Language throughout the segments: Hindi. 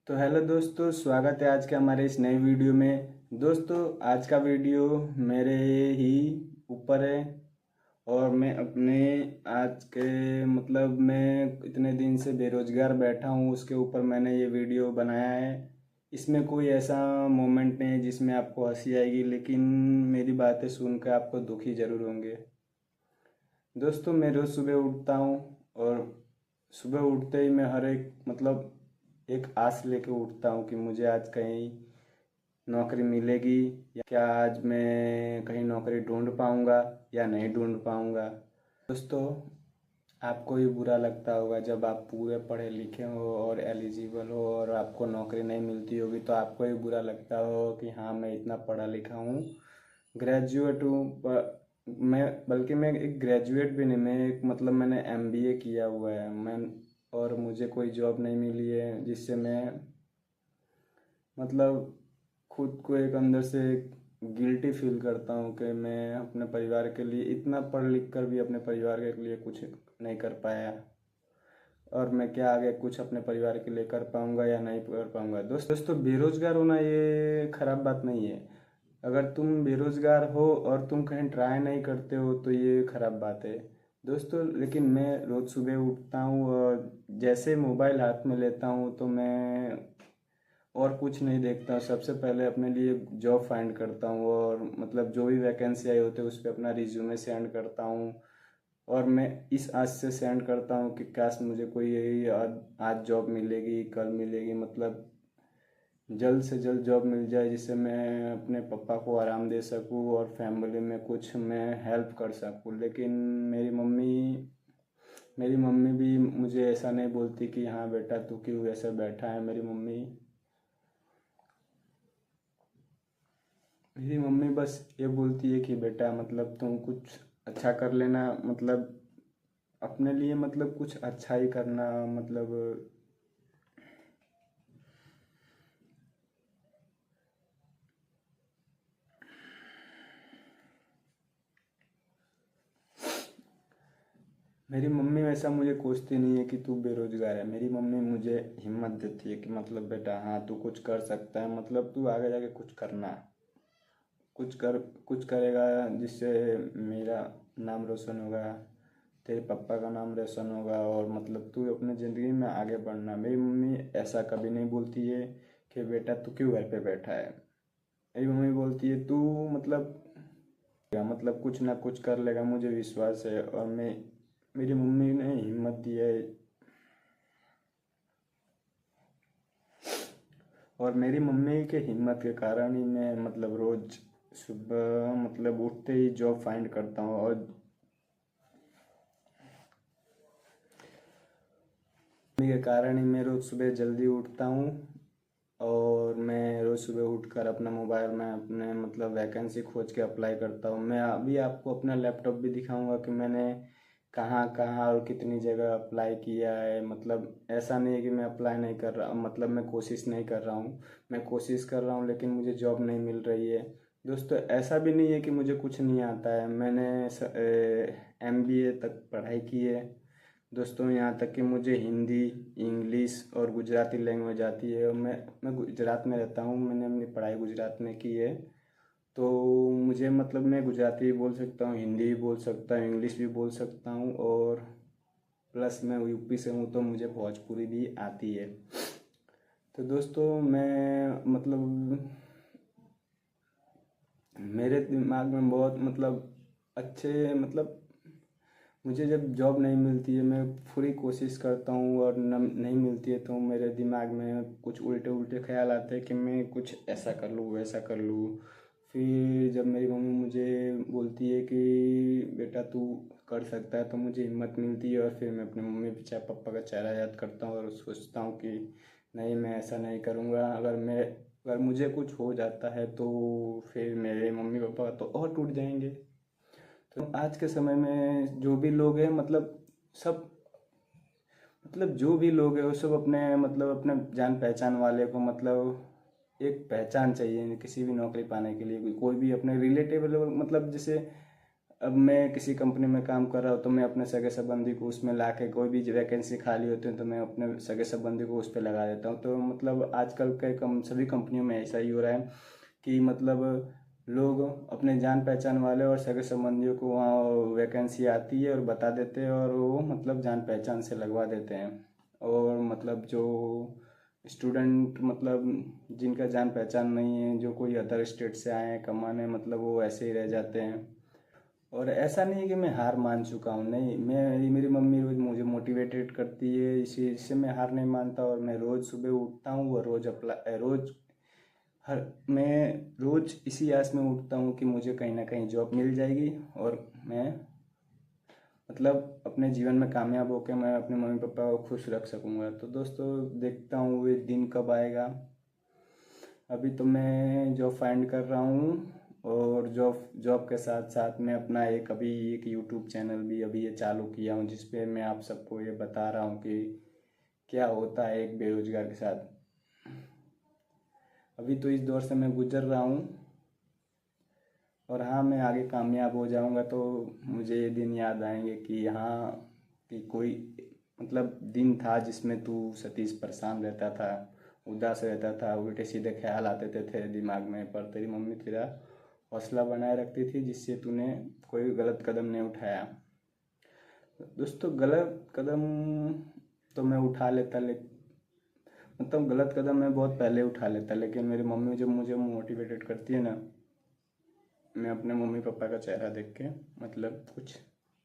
तो हेलो दोस्तों, स्वागत है आज के हमारे इस नए वीडियो में। दोस्तों, आज का वीडियो मेरे ही ऊपर है और मैं अपने आज के मैं इतने दिन से बेरोजगार बैठा हूँ, उसके ऊपर मैंने ये वीडियो बनाया है। इसमें कोई ऐसा मोमेंट नहीं है जिसमें आपको हंसी आएगी, लेकिन मेरी बातें सुनकर आपको दुखी जरूर होंगे। दोस्तों, मैं रोज़ सुबह उठता हूँ और सुबह उठते ही मैं हर एक एक आस लेके उठता हूँ कि मुझे आज कहीं नौकरी मिलेगी, या क्या आज मैं कहीं नौकरी ढूंढ पाऊँगा या नहीं ढूंढ पाऊँगा। दोस्तों, आपको भी बुरा लगता होगा जब आप पूरे पढ़े लिखे हो और एलिजिबल हो और आपको नौकरी नहीं मिलती होगी, तो आपको भी बुरा लगता हो कि हाँ, मैं इतना पढ़ा लिखा हूँ, ग्रेजुएट हूँ, पर मैं एक ग्रेजुएट भी नहीं, मैं एक मैंने एमबीए किया हुआ है मैं, और मुझे कोई जॉब नहीं मिली है, जिससे मैं मतलब खुद को एक अंदर से गिल्टी फील करता हूँ कि मैं अपने परिवार के लिए इतना पढ़ लिख कर भी अपने परिवार के लिए कुछ नहीं कर पाया, और मैं क्या आगे कुछ अपने परिवार के लिए कर पाऊँगा या नहीं कर पाऊँगा। दोस्तों, बेरोजगार होना ये खराब बात नहीं है। अगर तुम बेरोजगार हो और तुम कहीं ट्राई नहीं करते हो तो ये खराब बात है। दोस्तों, लेकिन मैं रोज़ सुबह उठता हूँ और जैसे मोबाइल हाथ में लेता हूँ तो मैं और कुछ नहीं देखता हूँ। सबसे पहले अपने लिए जॉब फाइंड करता हूँ और जो भी वैकेंसी आई होती है उस पर अपना रिज्यूमे सेंड करता हूँ, और मैं इस आस से सेंड करता हूँ कि काश मुझे कोई यही आज जॉब मिलेगी, कल मिलेगी, जल्द से जल्द जॉब मिल जाए, जिससे मैं अपने पापा को आराम दे सकूँ और फैमिली में कुछ मैं हेल्प कर सकूँ। लेकिन मेरी मम्मी भी मुझे ऐसा नहीं बोलती कि हाँ बेटा तू क्यों ऐसा बैठा है। मेरी मम्मी बस ये बोलती है कि बेटा तुम कुछ अच्छा कर लेना, अपने लिए कुछ अच्छा ही करना। मतलब मेरी मम्मी वैसा मुझे कोसती नहीं है कि तू बेरोजगार है। मेरी मम्मी मुझे हिम्मत देती है कि बेटा हाँ तू कुछ कर सकता है, तू आगे जाके कुछ करना, कुछ करेगा जिससे मेरा नाम रोशन होगा, तेरे पापा का नाम रोशन होगा, और तू अपने ज़िंदगी में आगे बढ़ना। मेरी मम्मी ऐसा कभी नहीं बोलती है कि बेटा तू क्यों घर पे बैठा है। मेरी मम्मी बोलती है तू कुछ ना कुछ कर लेगा, मुझे विश्वास है। और मैं मेरी मम्मी ने हिम्मत दी है, और मेरी मम्मी के हिम्मत के कारण ही मैं रोज सुबह उठते ही जॉब फाइंड करता हूँ। और मम्मी के कारण ही मैं रोज सुबह जल्दी उठता हूँ, और मैं रोज़ सुबह उठकर अपना मोबाइल में अपने वैकेंसी खोज के अप्लाई करता हूँ। मैं अभी आपको अपना लैपटॉप भी दिखाऊंगा कि मैंने कहाँ कहाँ और कितनी जगह अप्लाई किया है। ऐसा नहीं है कि मैं अप्लाई नहीं कर रहा, मैं कोशिश नहीं कर रहा हूँ, मैं कोशिश कर रहा हूँ, लेकिन मुझे जॉब नहीं मिल रही है। दोस्तों, ऐसा भी नहीं है कि मुझे कुछ नहीं आता है। मैंने एमबीए तक पढ़ाई की है दोस्तों, यहाँ तक कि मुझे हिंदी, इंग्लिश और गुजराती लैंग्वेज आती है, और मैं गुजरात में रहता हूँ, मैंने अपनी पढ़ाई गुजरात में की है। तो मुझे मैं गुजराती भी बोल सकता हूँ, हिंदी भी बोल सकता हूँ, इंग्लिश भी बोल सकता हूँ, और प्लस मैं यूपी से हूँ तो मुझे भोजपुरी भी आती है। तो दोस्तों, मैं मेरे दिमाग में बहुत अच्छे मुझे जब जॉब नहीं मिलती है मैं पूरी कोशिश करता हूँ, और नहीं मिलती है तो मेरे दिमाग में कुछ उल्टे उल्टे ख्याल आते हैं कि मैं कुछ ऐसा कर लूँ वैसा कर लूँ। फिर जब मेरी मम्मी मुझे बोलती है कि बेटा तू कर सकता है, तो मुझे हिम्मत मिलती है, और फिर मैं अपने मम्मी पापा का चेहरा याद करता हूँ और सोचता हूँ कि नहीं, मैं ऐसा नहीं करूँगा। अगर मुझे कुछ हो जाता है तो फिर मेरे मम्मी पापा तो और टूट जाएंगे। तो आज के समय में जो भी लोग हैं सब जो भी लोग हैं वो सब अपने अपने जान पहचान वाले को एक पहचान चाहिए किसी भी नौकरी पाने के लिए। कोई भी अपने रिलेटिव जैसे अब मैं किसी कंपनी में काम कर रहा हूँ तो मैं अपने सगे संबंधी को उसमें ला के, कोई भी वैकेंसी खाली होती है तो मैं अपने सगे संबंधी को उस पर लगा देता हूँ। तो मतलब आजकल के सभी कंपनियों में ऐसा ही हो रहा है कि मतलब लोग अपने जान पहचान वाले और सगे संबंधियों को वहाँ वैकेंसी आती है और बता देते हैं और वो मतलब जान पहचान से लगवा देते हैं। और मतलब जो स्टूडेंट मतलब जिनका जान पहचान नहीं है, जो कोई अदर स्टेट से आए हैं कमाने, मतलब वो ऐसे ही रह जाते हैं। और ऐसा नहीं है कि मैं हार मान चुका हूँ, नहीं, मैं, मेरी मम्मी रोज़ मुझे मोटिवेटेड करती है, इसी इससे मैं हार नहीं मानता। और मैं रोज़ सुबह उठता हूँ और मैं रोज़ इसी आस में उठता हूँ कि मुझे कहीं ना कहीं जॉब मिल जाएगी और मैं मतलब अपने जीवन में कामयाब होकर मैं अपने मम्मी पापा को खुश रख सकूँगा। तो दोस्तों देखता हूँ वो दिन कब आएगा। अभी तो मैं जॉब फाइंड कर रहा हूँ और जॉब जॉब के साथ साथ मैं अपना एक यूट्यूब चैनल भी अभी ये चालू किया हूँ, जिस पे मैं आप सबको ये बता रहा हूँ कि क्या होता है एक बेरोजगार के साथ। अभी तो इस दौर से मैं गुजर रहा हूँ और हाँ, मैं आगे कामयाब हो जाऊँगा तो मुझे ये दिन याद आएंगे कि हाँ, कि कोई मतलब दिन था जिसमें तू सतीश परेशान रहता था, उदास रहता था, उल्टे सीधे ख्याल आते थे तेरे दिमाग में, पर तेरी मम्मी तेरा हौसला बनाए रखती थी जिससे तूने कोई गलत कदम नहीं उठाया। दोस्तों गलत कदम तो मैं उठा लेता, मतलब गलत कदम मैं बहुत पहले उठा लेता, लेकिन मेरी मम्मी जब मुझे मोटिवेटेड करती है ना, मैं अपने मम्मी पापा का चेहरा देख के मतलब कुछ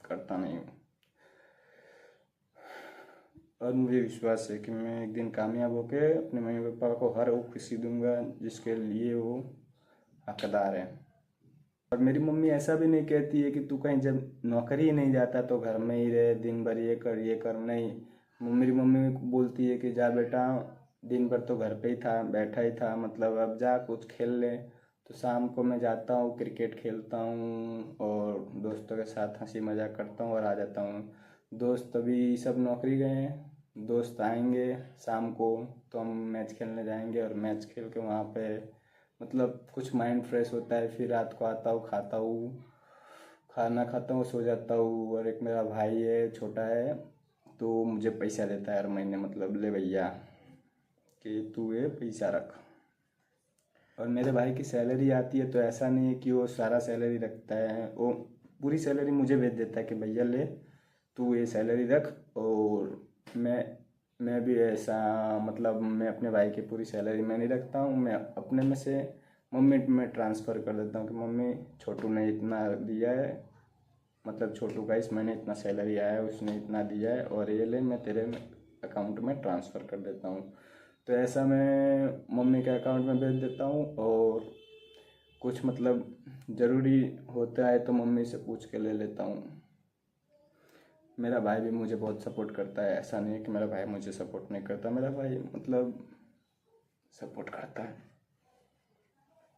करता नहीं हूँ। और मुझे विश्वास है कि मैं एक दिन कामयाब होकर अपने मम्मी पापा को हर वो खुशी दूंगा जिसके लिए वो हकदार है। और मेरी मम्मी ऐसा भी नहीं कहती है कि तू कहीं जब नौकरी ही नहीं जाता तो घर में ही रहे, दिन भर ये कर, नहीं। मेरी मम्मी बोलती है कि जा बेटा, दिन भर तो घर पे ही था, बैठा ही था, मतलब अब जा कुछ खेल ले। तो शाम को मैं जाता हूँ, क्रिकेट खेलता हूँ और दोस्तों के साथ हंसी मजाक करता हूँ और आ जाता हूँ। दोस्त अभी सब नौकरी गए हैं, दोस्त आएंगे शाम को तो हम मैच खेलने जाएंगे और मैच खेल के वहाँ पे मतलब कुछ माइंड फ्रेश होता है। फिर रात को आता हूँ, खाता हूँ, खाना खाता हूँ, सो जाता हूँ। और एक मेरा भाई है, छोटा है, तो मुझे पैसा देता है हर महीने, मतलब ले भैया कि तू ये पैसा रख। और मेरे भाई की सैलरी आती है तो ऐसा नहीं है कि वो सारा सैलरी रखता है, वो पूरी सैलरी मुझे भेज देता है कि भैया ले तू ये सैलरी रख। और मैं भी ऐसा, मतलब मैं अपने भाई की पूरी सैलरी मैं नहीं रखता हूँ, मैं अपने में से मम्मी में ट्रांसफ़र कर देता हूँ कि मम्मी छोटू ने इतना दिया है, मतलब छोटू का इस महीने इतना सैलरी आया है, उसने इतना दिया है और ये ले मैं तेरे अकाउंट में ट्रांसफ़र कर देता हूँ। तो ऐसा मैं मम्मी के अकाउंट में भेज देता हूँ। और कुछ मतलब ज़रूरी होता है तो मम्मी से पूछ के ले लेता हूँ। मेरा भाई भी मुझे बहुत सपोर्ट करता है, ऐसा नहीं है कि मेरा भाई मुझे सपोर्ट नहीं करता, मेरा भाई मतलब सपोर्ट करता है।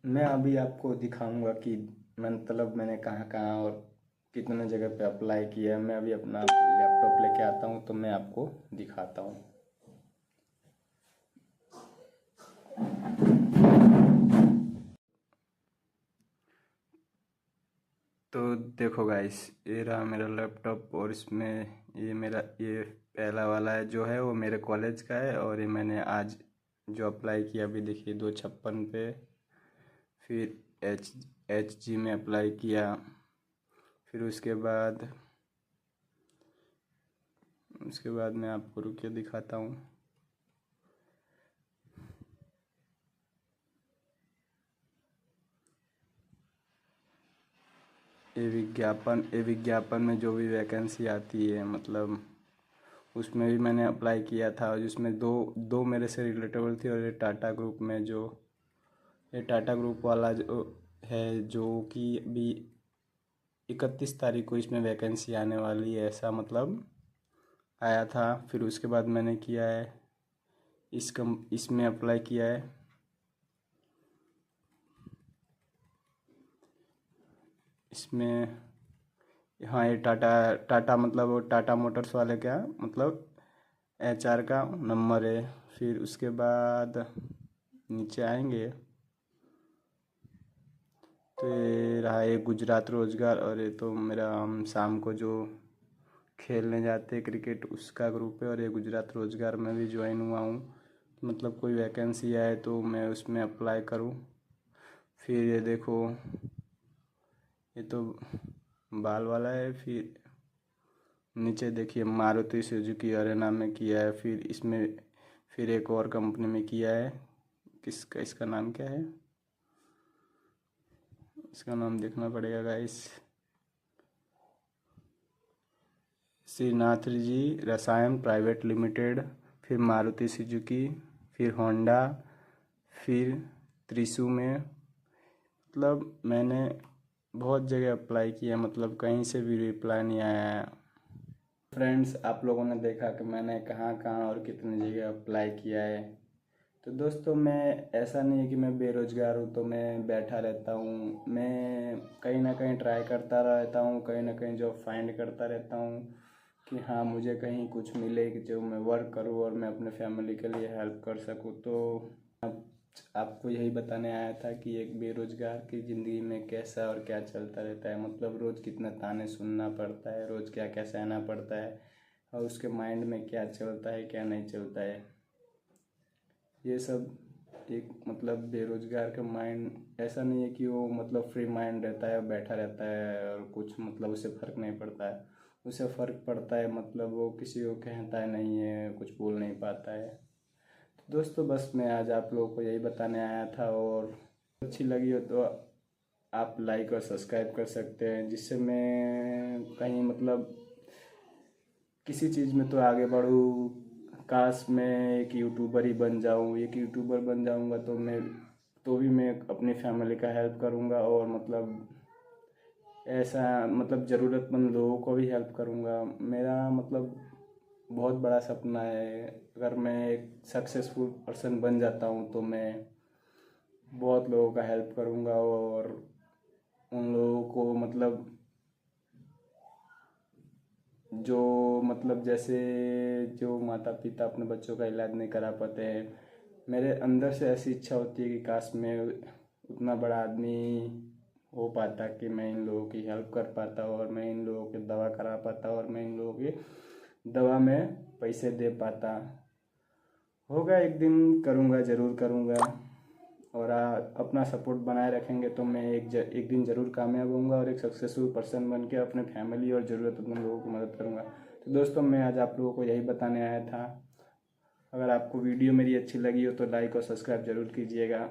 मैं अभी आपको दिखाऊंगा कि मतलब मैंने कहाँ कहाँ और कितने जगह पे अप्लाई किया है। मैं अभी अपना लैपटॉप लेके आता हूँ तो मैं आपको दिखाता हूँ। तो देखो गाइस, ये रहा मेरा लैपटॉप और इसमें ये पहला वाला है जो है वो मेरे कॉलेज का है। और ये मैंने आज जो अप्लाई किया अभी देखिए 256 पे, फिर एच जी में अप्लाई किया, फिर उसके बाद मैं आपको रुकिए दिखाता हूँ। ये विज्ञापन में जो भी वैकेंसी आती है मतलब उसमें भी मैंने अप्लाई किया था, और जिसमें दो दो मेरे से रिलेटेबल थी। और ये टाटा ग्रुप वाला जो है, जो कि अभी 31 तारीख को इसमें वैकेंसी आने वाली है, ऐसा मतलब आया था। फिर उसके बाद मैंने किया है इसमें अप्लाई किया है। इसमें हाँ, ये टाटा टाटा मतलब वो टाटा मोटर्स वाले का मतलब HR का नंबर है। फिर उसके बाद नीचे आएंगे तो ये रहा एक गुजरात रोजगार, और ये तो मेरा हम शाम को जो खेलने जाते हैं क्रिकेट उसका ग्रुप है। और ये गुजरात रोजगार में भी ज्वाइन हुआ हूँ, मतलब कोई वैकेंसी आए तो मैं उसमें अप्लाई करूँ। फिर ये देखो, ये तो बाल वाला है। फिर नीचे देखिए मारुति सुजुकी अरेना में किया है। फिर इसमें फिर एक और कंपनी में किया है। इसका नाम क्या है, इसका नाम देखना पड़ेगा गाइस। श्रीनाथ जी रसायन प्राइवेट लिमिटेड, फिर मारुति सुजुकी, फिर होंडा, फिर त्रिशु में। मतलब मैंने बहुत जगह अप्लाई किया, मतलब कहीं से भी रिप्लाई नहीं आया है। फ्रेंड्स, आप लोगों ने देखा कि मैंने कहाँ कहाँ और कितनी जगह अप्लाई किया है। तो दोस्तों, मैं ऐसा नहीं है कि मैं बेरोज़गार हूँ तो मैं बैठा रहता हूँ। मैं कहीं ना कहीं ट्राई करता रहता हूँ, कहीं ना कहीं जॉब फाइंड करता रहता हूँ कि हाँ मुझे कहीं कुछ मिले कि जो मैं वर्क करूँ और मैं अपने फैमिली के लिए हेल्प कर सकूँ। तो आपको यही बताने आया था कि एक बेरोज़गार की ज़िंदगी में कैसा और क्या चलता रहता है, मतलब रोज़ कितना ताने सुनना पड़ता है, रोज़ क्या क्या सहना पड़ता है, और उसके माइंड में क्या चलता है क्या नहीं चलता है। ये सब एक मतलब बेरोज़गार का माइंड ऐसा नहीं है कि वो मतलब फ्री माइंड रहता है, बैठा रहता है और कुछ मतलब उसे फ़र्क नहीं पड़ता है। उसे फ़र्क पड़ता है, मतलब वो किसी को कहता नहीं है, कुछ बोल नहीं पाता है। तो दोस्तों, बस मैं आज आप लोगों को यही बताने आया था, और अच्छी लगी हो तो आप लाइक और सब्सक्राइब कर सकते हैं, जिससे मैं कहीं मतलब किसी चीज़ में तो आगे बढ़ूँ। काश मैं एक यूट्यूबर ही बन जाऊँ। एक यूट्यूबर बन जाऊँगा तो भी मैं अपनी फैमिली का हेल्प करूँगा, और मतलब ऐसा मतलब ज़रूरतमंद लोगों को भी हेल्प करूँगा। मेरा मतलब बहुत बड़ा सपना है, अगर मैं एक सक्सेसफुल पर्सन बन जाता हूँ तो मैं बहुत लोगों का हेल्प करूँगा, और उन लोगों को मतलब जो मतलब जैसे जो माता पिता अपने बच्चों का इलाज नहीं करा पाते हैं, मेरे अंदर से ऐसी इच्छा होती है कि काश मैं उतना बड़ा आदमी हो पाता कि मैं इन लोगों की हेल्प कर पाता, और मैं इन लोगों की दवा करा पाता, और मैं इन लोगों की दवा में पैसे दे पाता। होगा एक दिन, करूँगा, ज़रूर करूँगा। और अपना सपोर्ट बनाए रखेंगे तो मैं एक दिन ज़रूर कामयाब होऊंगा, और एक सक्सेसफुल पर्सन बन के अपने फैमिली और ज़रूरतमंद लोगों की मदद करूँगा। तो दोस्तों, मैं आज आप लोगों को यही बताने आया था। अगर आपको वीडियो मेरी अच्छी लगी हो तो लाइक और सब्सक्राइब ज़रूर कीजिएगा।